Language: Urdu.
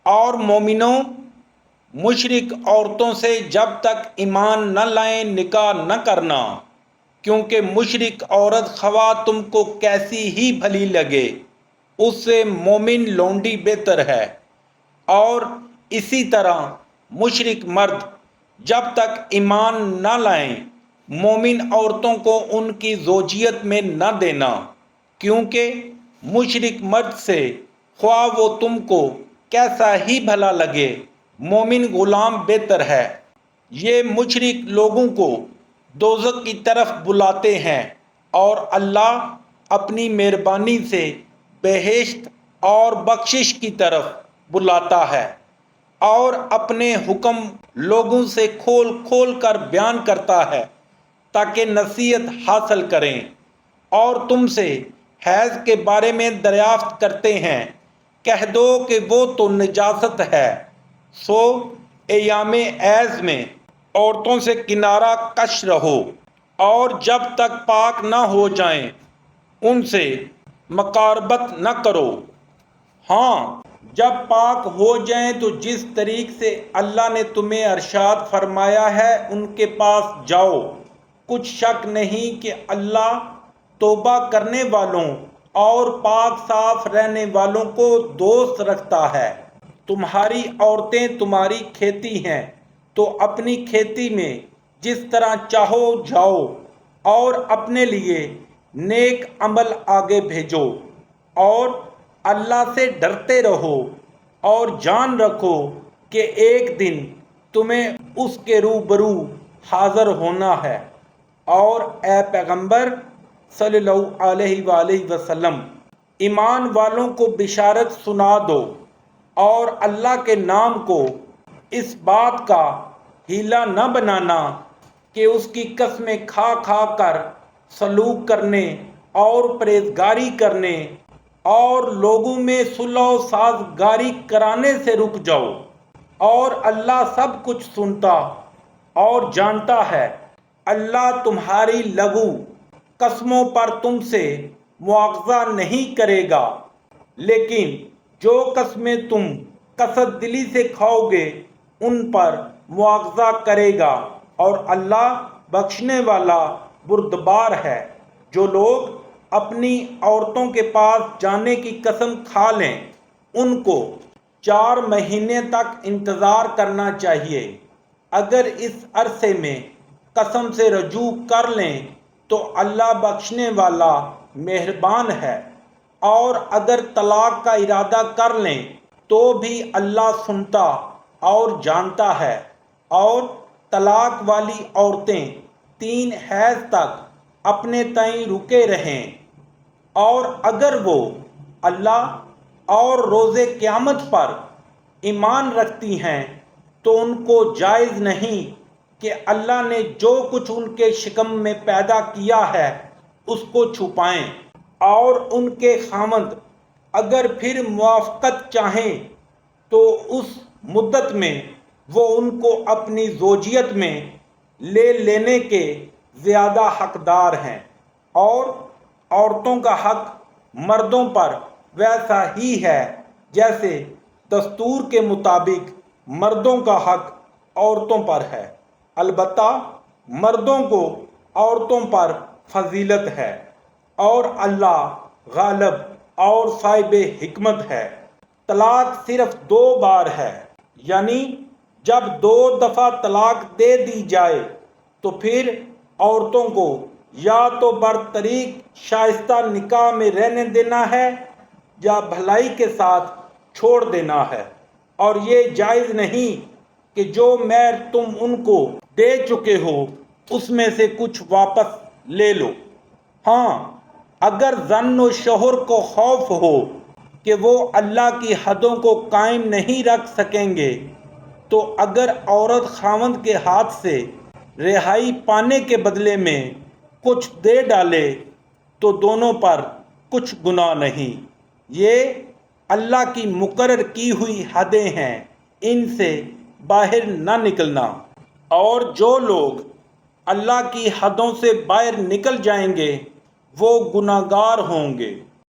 اور مومنوں، مشرک عورتوں سے جب تک ایمان نہ لائیں نکاح نہ کرنا، کیونکہ مشرک عورت خواہ تم کو کیسی ہی بھلی لگے، اس سے مومن لونڈی بہتر ہے۔ اور اسی طرح مشرک مرد جب تک ایمان نہ لائیں مومن عورتوں کو ان کی زوجیت میں نہ دینا، کیونکہ مشرک مرد سے خواہ وہ تم کو کیسا ہی بھلا لگے، مومن غلام بہتر ہے۔ یہ مشرک لوگوں کو دوزخ کی طرف بلاتے ہیں، اور اللہ اپنی مہربانی سے بہشت اور بخشش کی طرف بلاتا ہے، اور اپنے حکم لوگوں سے کھول کھول کر بیان کرتا ہے تاکہ نصیحت حاصل کریں۔ اور تم سے حیض کے بارے میں دریافت کرتے ہیں، کہہ دو کہ وہ تو نجاست ہے، سو ایام حیض میں عورتوں سے کنارہ کش رہو، اور جب تک پاک نہ ہو جائیں ان سے مقاربت نہ کرو۔ ہاں، جب پاک ہو جائیں تو جس طریق سے اللہ نے تمہیں ارشاد فرمایا ہے ان کے پاس جاؤ۔ کچھ شک نہیں کہ اللہ توبہ کرنے والوں اور پاک صاف رہنے والوں کو دوست رکھتا ہے۔ تمہاری عورتیں تمہاری کھیتی ہیں، تو اپنی کھیتی میں جس طرح چاہو جاؤ، اور اپنے لیے نیک عمل آگے بھیجو، اور اللہ سے ڈرتے رہو، اور جان رکھو کہ ایک دن تمہیں اس کے روبرو حاضر ہونا ہے۔ اور اے پیغمبر صلی اللہ علیہ وآلہ وسلم، ایمان والوں کو بشارت سنا دو، اور اللہ کے نام کو اس بات کا ہیلا نہ بنانا کہ اس کی قسمیں کھا کھا کر سلوک کرنے اور پرہیزگاری کرنے اور لوگوں میں صلح و سازگاری کرانے سے رک جاؤ، اور اللہ سب کچھ سنتا اور جانتا ہے۔ اللہ تمہاری لغو قسموں پر تم سے مواخذہ نہیں کرے گا، لیکن جو قسمیں تم قصد دلی سے کھاؤ گے ان پر مواخذہ کرے گا، اور اللہ بخشنے والا بردبار ہے۔ جو لوگ اپنی عورتوں کے پاس جانے کی قسم کھا لیں ان کو 4 مہینے تک انتظار کرنا چاہیے۔ اگر اس عرصے میں قسم سے رجوع کر لیں تو اللہ بخشنے والا مہربان ہے، اور اگر طلاق کا ارادہ کر لیں تو بھی اللہ سنتا اور جانتا ہے۔ اور طلاق والی عورتیں 3 حیض تک اپنے تئیں رکے رہیں، اور اگر وہ اللہ اور روز قیامت پر ایمان رکھتی ہیں تو ان کو جائز نہیں کہ اللہ نے جو کچھ ان کے شکم میں پیدا کیا ہے اس کو چھپائیں، اور ان کے خاوند اگر پھر موافقت چاہیں تو اس مدت میں وہ ان کو اپنی زوجیت میں لے لینے کے زیادہ حقدار ہیں۔ اور عورتوں کا حق مردوں پر ویسا ہی ہے جیسے دستور کے مطابق مردوں کا حق عورتوں پر ہے، البتہ مردوں کو عورتوں پر فضیلت ہے، اور اللہ غالب اور صاحب حکمت ہے۔ طلاق صرف 2 بار ہے، یعنی جب 2 دفعہ طلاق دے دی جائے تو پھر عورتوں کو یا تو برطریق شائستہ نکاح میں رہنے دینا ہے یا بھلائی کے ساتھ چھوڑ دینا ہے، اور یہ جائز نہیں کہ جو مہر تم ان کو دے چکے ہو اس میں سے کچھ واپس لے لو۔ ہاں، اگر زن و شوہر کو خوف ہو کہ وہ اللہ کی حدوں کو قائم نہیں رکھ سکیں گے، تو اگر عورت خاوند کے ہاتھ سے رہائی پانے کے بدلے میں کچھ دے ڈالے تو دونوں پر کچھ گناہ نہیں۔ یہ اللہ کی مقرر کی ہوئی حدیں ہیں، ان سے باہر نہ نکلنا۔ اور جو لوگ اللہ کی حدوں سے باہر نکل جائیں گے وہ گناہگار ہوں گے۔